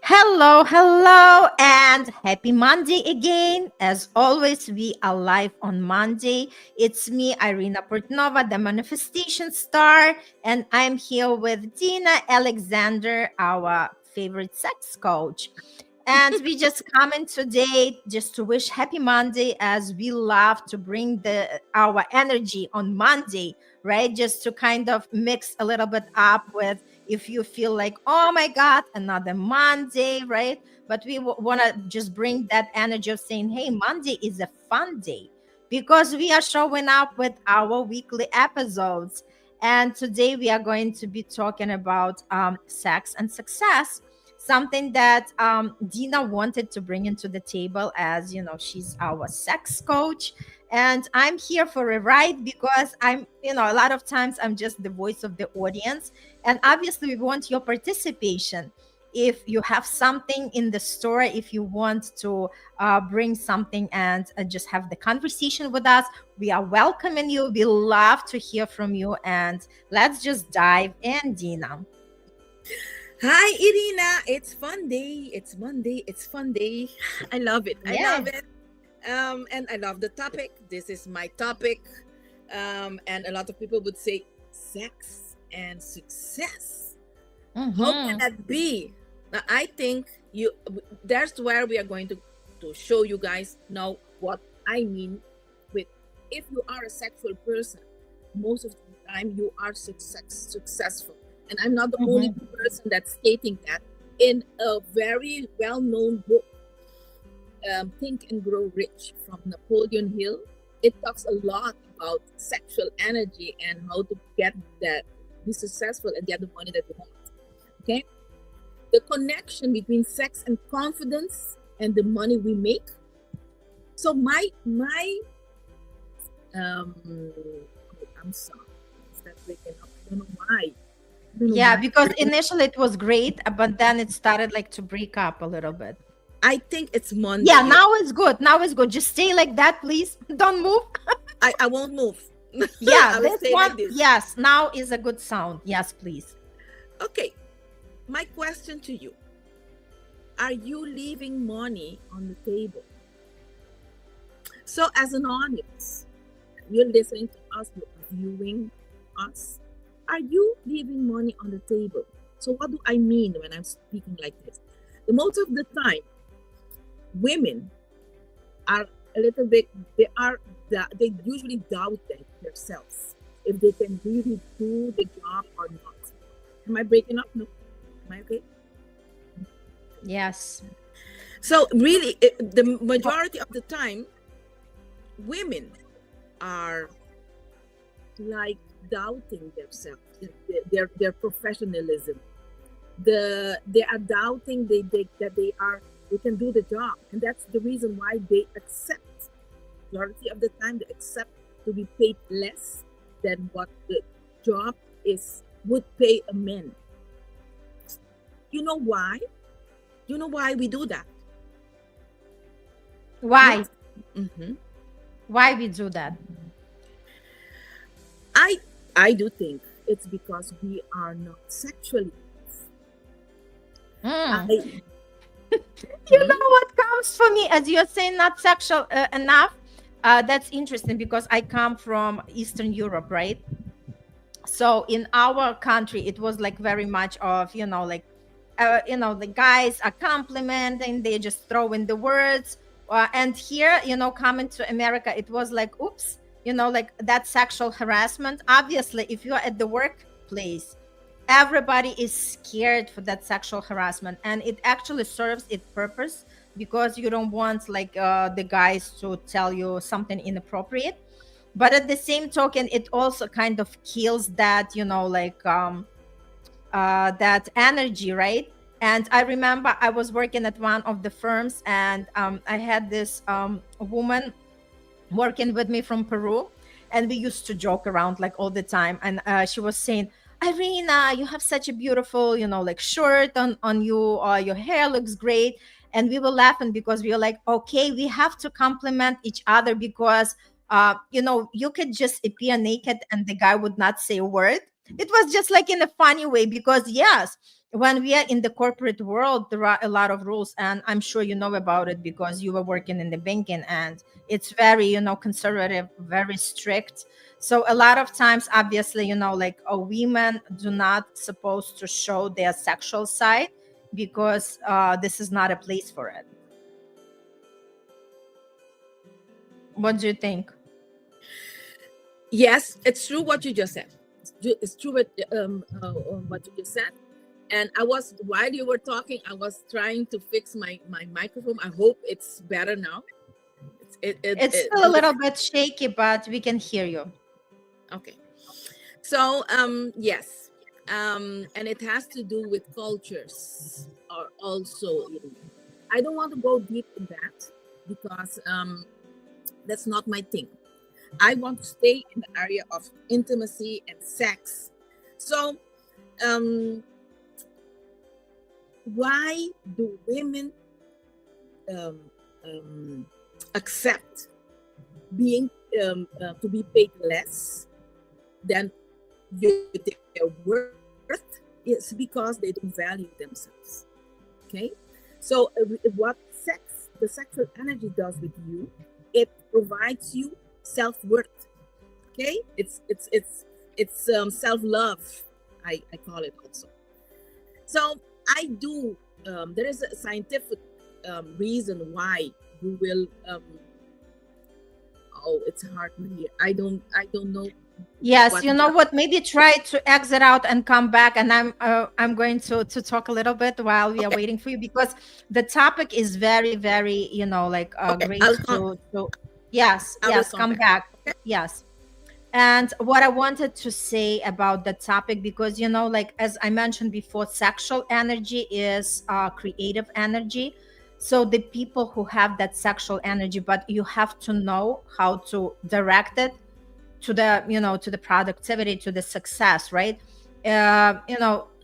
Hello, hello, and happy Monday again. As always, we are live on Monday. It's me, Irina Portnova, the manifestation star, and I'm here with Dina Alexander, our favorite sex coach. And we just come in today just to wish happy Monday, as we love to bring the our energy on Monday, right? Just to kind of mix a little bit up with, if you feel like, oh my God, another Monday, right? But we want to just bring that energy of saying, hey, Monday is a fun day because we are showing up with our weekly episodes. And today we are going to be talking about sex and success, something that Dina wanted to bring into the table, as she's our sex coach. And I'm here for a ride because a lot of times I'm just the voice of the audience. And obviously, we want your participation. If you have something in the store, if you want to bring something and just have the conversation with us, we are welcoming you. We love to hear from you. And let's just dive in, Dina. Hi, Irina. It's fun day. It's Monday. It's fun day. I love it. I love Yes. it. And I love the topic. This is my topic. And a lot of people would say sex and success. How can Mm-hmm. that be? Now, I think that's where we are going to show you guys now what I mean with if you are a sexual person, most of the time you are successful. And I'm not the only Mm-hmm. person that's stating that. In a very well-known book, Think and Grow Rich from Napoleon Hill, it talks a lot about sexual energy and how to get that, be successful and get the money that you want. Okay, the connection between sex and confidence and the money we make. So my um, I'm sorry, is that breaking up? I don't know why. I don't know Yeah, why. because initially it was great, but then it started like to break up a little bit. I think it's Monday. Yeah, now it's good. Now it's good. Just stay like that, please. Don't move. I won't move. Yeah, I will this stay one. like this. Yes, now is a good sound. Yes, please. Okay. My question to you: are you leaving money on the table? So, as an audience, you're listening to us, you're viewing us. Are you leaving money on the table? So, what do I mean when I'm speaking like this? The most of the time, women are a little bit, they usually doubt themselves if they can really do the job or not. Am I breaking up? No. Am I okay? Yes. So really, the majority of the time, women are like doubting themselves, their professionalism. They are doubting that they can do the job, and that's the reason why they accept. Majority of the time, they accept to be paid less than what the job would pay a man. You know why? You know why we do that? Why? Yes. Mm-hmm. Why we do that? I do think it's because we are not sexually. Mm. I, You know what comes for me as you're saying not sexual enough? That's interesting because I come from Eastern Europe, right? So in our country, it was like very much of, like, the guys are complimenting, they just throw in the words. And here, coming to America, it was like, oops, like that sexual harassment. Obviously, if you're at the workplace, everybody is scared for that sexual harassment, and it actually serves its purpose because you don't want like the guys to tell you something inappropriate. But at the same token, it also kind of kills that, like that energy, right? And I remember I was working at one of the firms, and I had this woman working with me from Peru, and we used to joke around like all the time. And she was saying, Irina, you have such a beautiful, like shirt on you, your hair looks great. And we were laughing because we were like, okay, we have to compliment each other because you could just appear naked and the guy would not say a word. It was just like in a funny way, because yes, when we are in the corporate world, there are a lot of rules, and I'm sure you know about it because you were working in the banking, and it's very, conservative, very strict. So a lot of times, obviously, like women do not supposed to show their sexual side, because this is not a place for it. What do you think? Yes, it's true what you just said. It's true what you just said. And I was, while you were talking, I was trying to fix my microphone. I hope it's better now. It's still a Because, little bit shaky, but we can hear you. okay. So yes, and it has to do with cultures, or also. I don't want to go deep in that, because that's not my thing. I want to stay in the area of intimacy and sex. So, why do women um, accept being to be paid less than their worth? It's because they don't value themselves. Okay, so what the sexual energy does with you, it provides you self-worth. Okay, it's self-love, I call it also. So I do there is a scientific reason why we will oh, it's hard to hear. I don't know Yes, what you know what? Maybe try to exit out and come back, and I'm going to talk a little bit while we are okay. waiting for you, because the topic is very, very, like Okay, great to. Yes, I will yes, come come back. back. Okay. Yes. And what I wanted to say about the topic, because like as I mentioned before, sexual energy is creative energy. So the people who have that sexual energy, but you have to know how to direct it to the to the productivity, to the success, right?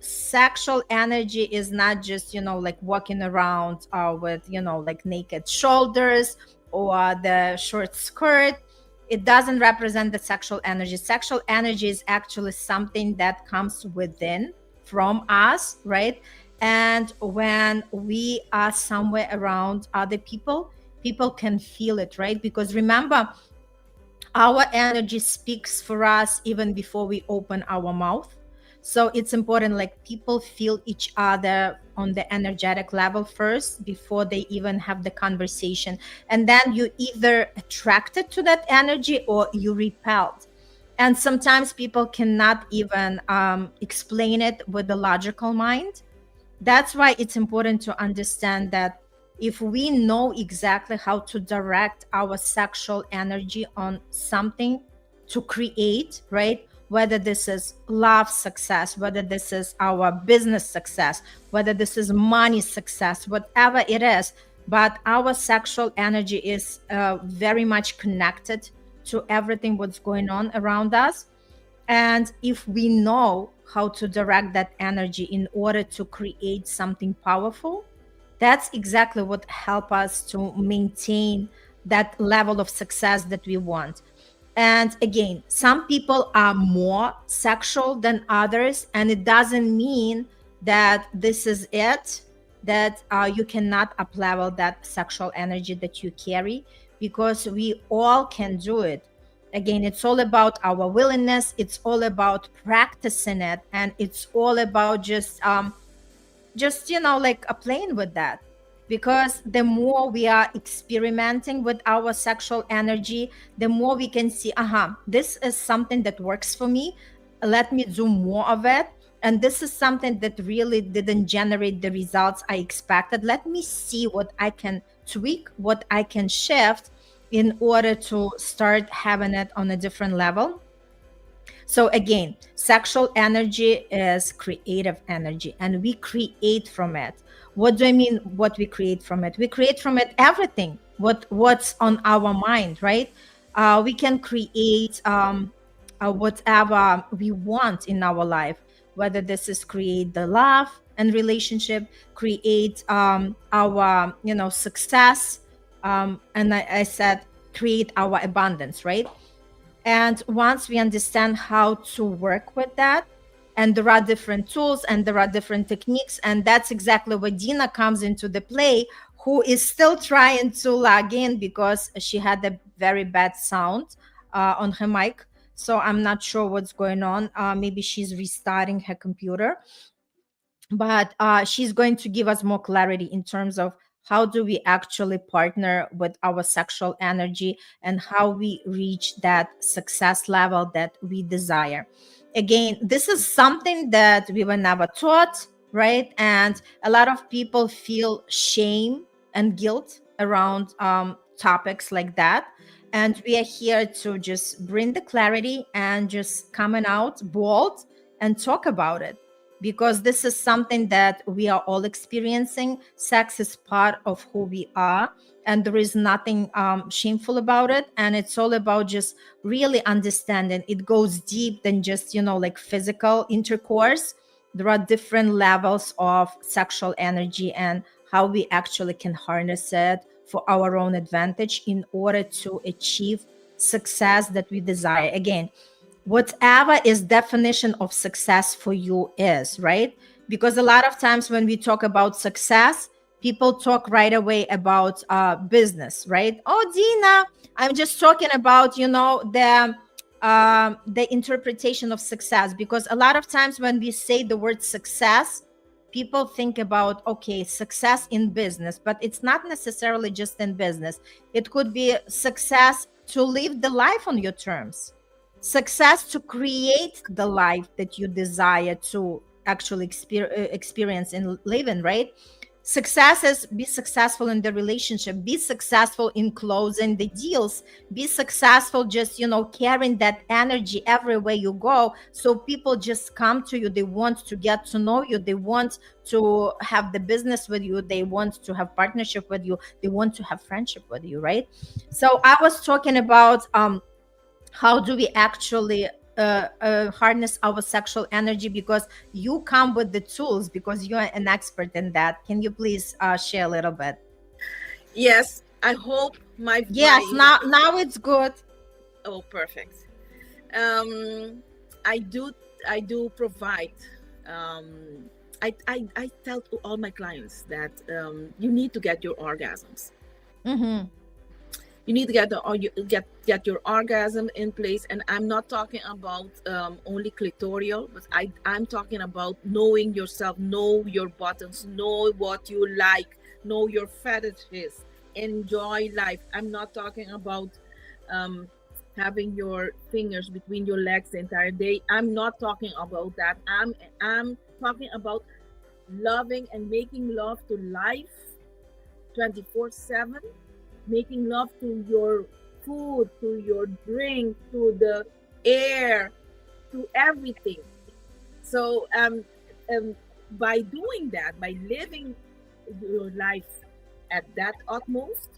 Sexual energy is not just like walking around with like naked shoulders or the short skirt. It doesn't represent the sexual energy. Sexual energy is actually something that comes within from us, right? And when we are somewhere around other people, people can feel it, right? Because remember, our energy speaks for us even before we open our mouth. So it's important, like people feel each other on the energetic level first before they even have the conversation, and then you either attracted to that energy or you repelled. And sometimes people cannot even explain it with the logical mind. That's why it's important to understand that if we know exactly how to direct our sexual energy on something to create, right? Whether this is love success, whether this is our business success, whether this is money success, whatever it is, but our sexual energy is very much connected to everything what's going on around us. And if we know how to direct that energy in order to create something powerful, that's exactly what help us to maintain that level of success that we want. And again, some people are more sexual than others, and it doesn't mean that this is it, that you cannot up level that sexual energy that you carry, because we all can do it. Again, it's all about our willingness, it's all about practicing it, and it's all about just like playing with that. Because the more we are experimenting with our sexual energy, the more we can see, this is something that works for me, let me do more of it. And this is something that really didn't generate the results I expected, let me see what I can tweak, what I can shift in order to start having it on a different level. So again, sexual energy is creative energy, and we create from it. What do I mean? What we create from it? We create from it everything. What's on our mind, right? We can create whatever we want in our life. Whether this is create the love and relationship, create our success, and I said create our abundance, right? And once we understand how to work with that, and there are different tools and there are different techniques, and that's exactly where Dina comes into the play, who is still trying to log in because she had a very bad sound on her mic. So I'm not sure what's going on. Maybe she's restarting her computer, but she's going to give us more clarity in terms of how do we actually partner with our sexual energy and how we reach that success level that we desire. Again, this is something that we were never taught, right? And a lot of people feel shame and guilt around topics like that. And we are here to just bring the clarity and just coming out bold and talk about it, because this is something that we are all experiencing. Sex is part of who we are, and there is nothing shameful about it. And it's all about just really understanding. It goes deep than just, like physical intercourse. There are different levels of sexual energy and how we actually can harness it for our own advantage in order to achieve success that we desire. Again, whatever is definition of success for you is, right? Because a lot of times when we talk about success, people talk right away about business, right? Oh, Dina, I'm just talking about, the interpretation of success. Because a lot of times when we say the word success, people think about, okay, success in business, but it's not necessarily just in business. It could be success to live the life on your terms, success to create the life that you desire to actually experience and live in, right? Success is be successful in the relationship, be successful in closing the deals, be successful just, carrying that energy everywhere you go. So people just come to you, they want to get to know you, they want to have the business with you, they want to have partnership with you, they want to have friendship with you, right? So I was talking about how do we actually harness our sexual energy, because you come with the tools, because you're an expert in that. Can you please share a little bit? Yes, I hope my Yes, now it's good. Oh, perfect. Um, I do provide. I tell to all my clients that you need to get your orgasms. Mm-hmm. You need to get your orgasm in place, and I'm not talking about only clitoral, but I'm talking about knowing yourself, know your buttons, know what you like, know your fetishes, enjoy life. I'm not talking about um, having your fingers between your legs the entire day. I'm not talking about that. I'm talking about loving and making love to life 24/7, making love to your food, to your drink, to the air, to everything. So by doing that, by living your life at that utmost,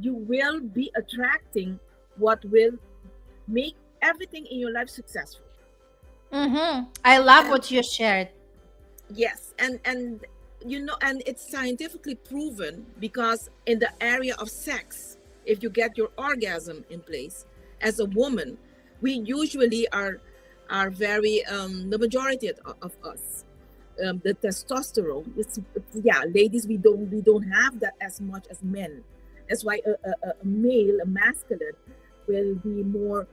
you will be attracting what will make everything in your life successful. Mm-hmm. I love And what you shared. yes, and and it's scientifically proven, because in the area of sex, if you get your orgasm in place as a woman, we usually are very the majority of us, the testosterone, yeah, ladies, we don't have that as much as men. That's why a male, a masculine, will be more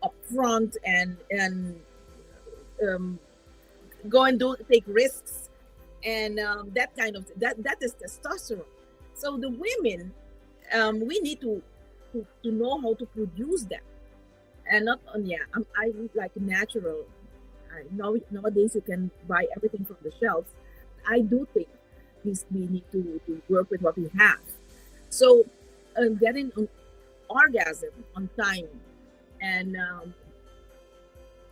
upfront and um, go and take risks, and that kind of that is testosterone. So the women, we need to know how to produce that, and not on, yeah, I like natural. Nowadays you can buy everything from the shelves. I do think we need to work with what we have. So getting an orgasm on time, and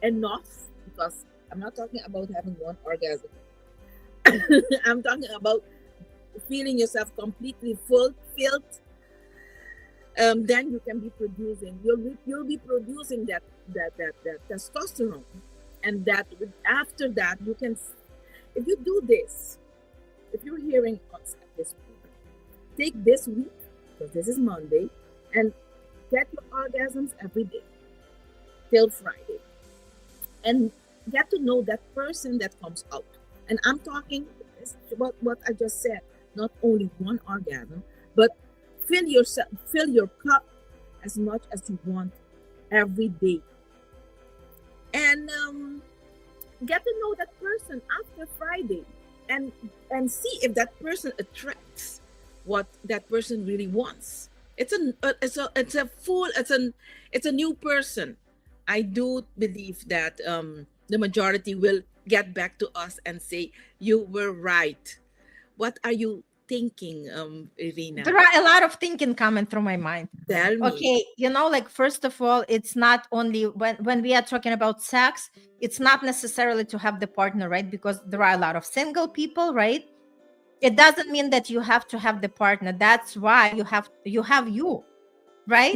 enough, because I'm not talking about having one orgasm. I'm talking about feeling yourself completely fulfilled. Then you can be producing. You'll be producing that testosterone, and that after that you can. If you do this, if you're hearing us at this point, take this week, because this is Monday, and get your orgasms every day. till Friday, and get to know that person that comes out. And I'm talking about what I just said, not only one orgasm, but fill your cup as much as you want every day. And get to know that person after Friday, and see if that person attracts what that person really wants. It's a new person. I do believe that the majority will get back to us and say you were right. What are you thinking, Irina? There are a lot of thinking coming through my mind. Tell me. Okay, like first of all, it's not only when we are talking about sex, it's not necessarily to have the partner, right? Because there are a lot of single people, right? It doesn't mean that you have to have the partner. That's why you have you, right?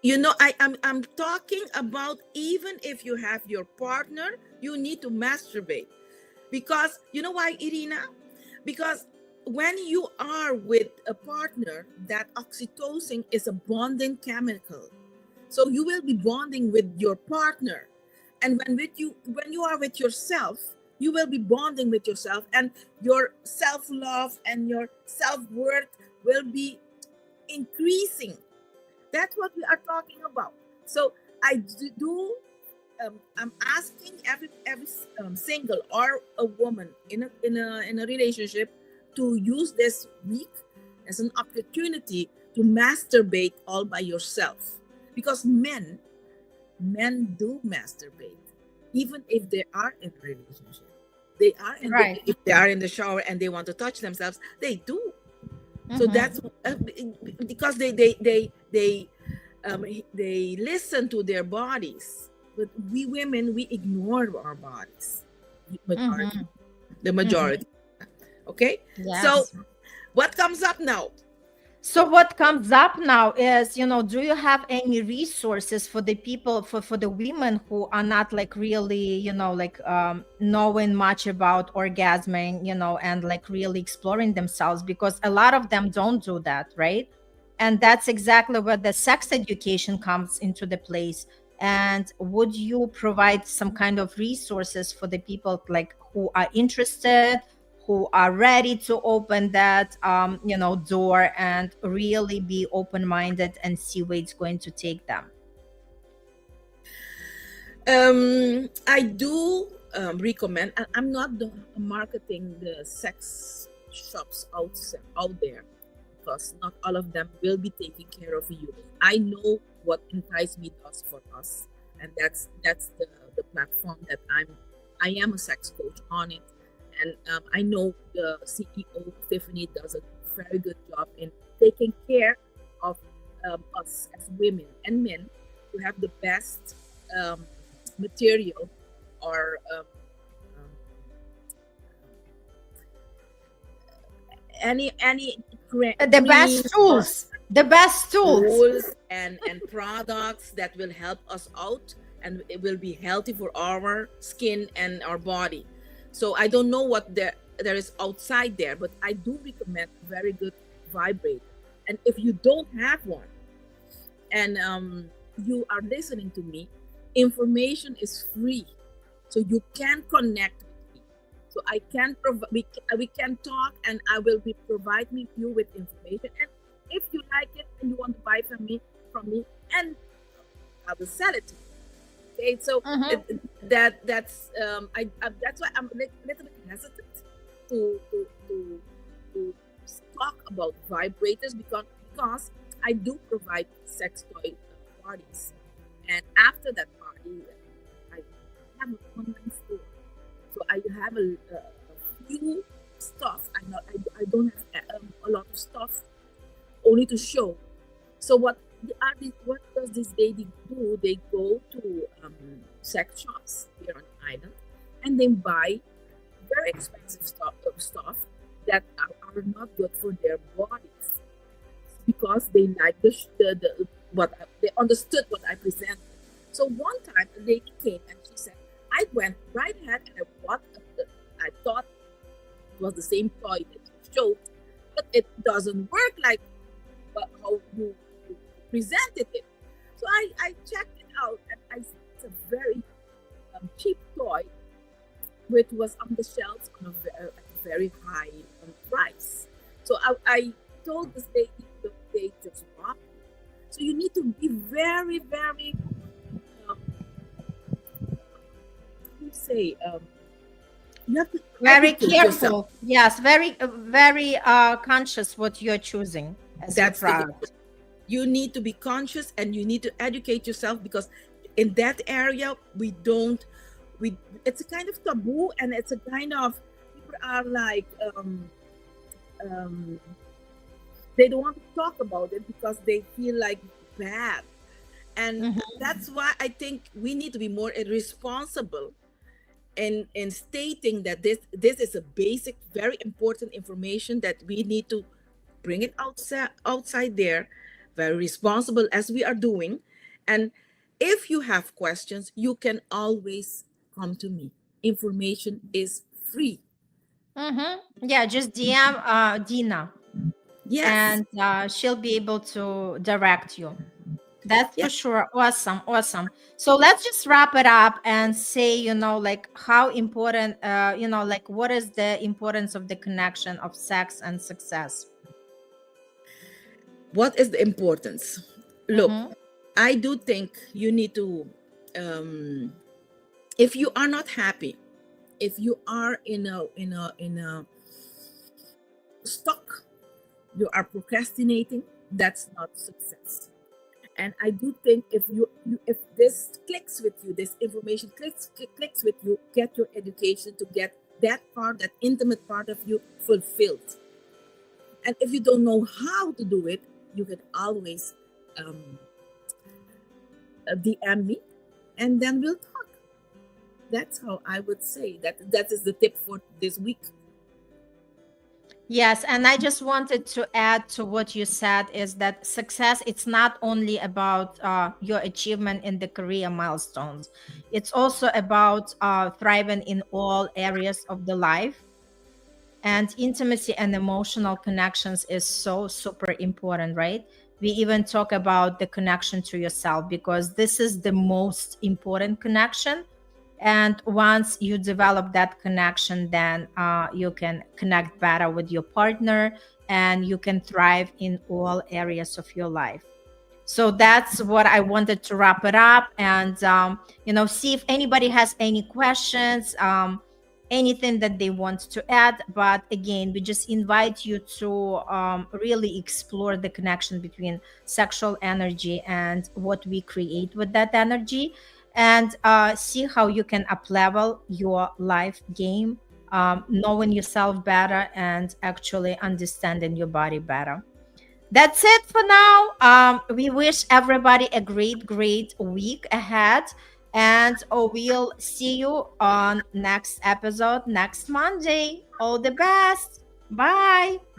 No, I'm talking about, even if you have your partner, you need to masturbate. Because you know why, Irina? Because when you are with a partner, that oxytocin is a bonding chemical. So you will be bonding with your partner. And when you are with yourself, you will be bonding with yourself, and your self-love and your self-worth will be increasing. That's what we are talking about. So I do. I'm asking every single or a woman in a relationship to use this week as an opportunity to masturbate all by yourself, because men do masturbate even if they are in a relationship. They are Right. if they are in the shower and they want to touch themselves, they do. So that's because they listen to their bodies. But we women, we ignore our bodies. The majority. Okay. Yes. So what comes up now? So what comes up now is, do you have any resources for the people, for the women who are not like really, knowing much about orgasming, and like really exploring themselves, because a lot of them don't do that, right? And that's exactly where the sex education comes into the place. And would you provide some kind of resources for the people like who are interested, who are ready to open that door and really be open-minded and see where it's going to take them? I do recommend. I'm not marketing the sex shops out there, because not all of them will be taking care of you. I know what Entice Me does for us, and that's the platform that I am a sex coach on it. And I know the CEO, Tiffany, does a very good job in taking care of us as women and men to have the best material or the best tools and products that will help us out, and it will be healthy for our skin and our body. So I don't know what there is outside there, but I do recommend a very good vibrator. And if you don't have one, and you are listening to me, information is free, so you can connect with me. So I can we can talk, and I will be providing you with information. And if you like it and you want to buy from me, and I will sell it to you. Okay, so that's why I'm a little bit hesitant to talk about vibrators, because I do provide sex toy parties, and after that party, I have an online store. So I have a few stuff. I don't have a lot of stuff, only to show. So what does this lady do? They go to sex shops here on the island, and they buy very expensive stuff that are not good for their bodies, because they like what they understood what I presented. So one time a lady came and she said, I went right ahead and I bought I thought it was the same toy that you showed, but it doesn't work like how you presented it. So I checked it out, and I it's a very cheap toy, which was on the shelves on at a very high price. So I told this lady, "Look, they just robbed me." So you need to be very, very, um, how do you say, you have to Very educate yourself. careful. Yes, very conscious what you're choosing as your That's the thing. product. You need to be conscious and you need to educate yourself, because in that area we don't we it's a kind of taboo, and it's a kind of, people are like, um they don't want to talk about it because they feel like bad. And Mhm. that's why I think we need to be more responsible in stating that this is a basic, very important information that we need to bring it outside there, very responsible as we are doing. And if you have questions, you can always come to me. Information is free. Yeah, just DM Dina, Yes, and she'll be able to direct you. That's for yes. sure. Awesome, awesome. So let's just wrap it up and say, like how important, like what is the importance of the connection of sex and success? What is the importance? Look, Mm-hmm. I do think you need to, um, if you are not happy, if you are in a stuck, you are procrastinating, that's not success. And I do think if this clicks with you, this information clicks with you, get your education to get that part, that intimate part of you fulfilled. And if you don't know how to do it, you can always um, DM me, and then we'll talk. That's how I would say that. That is the tip for this week. Yes, and I just wanted to add to what you said is that success, it's not only about your achievement in the career milestones. It's also about thriving in all areas of the life. And intimacy and emotional connections is so super important, right? We even talk about the connection to yourself because this is the most important connection. And once you develop that connection, then you can connect better with your partner and you can thrive in all areas of your life. So that's what I wanted to wrap it up, and see if anybody has any questions, anything that they want to add. But again, we just invite you to really explore the connection between sexual energy and what we create with that energy, and see how you can up level your life game, knowing yourself better and actually understanding your body better. That's it for now. We wish everybody a great week ahead. And we'll see you on next episode next Monday. All the best. Bye.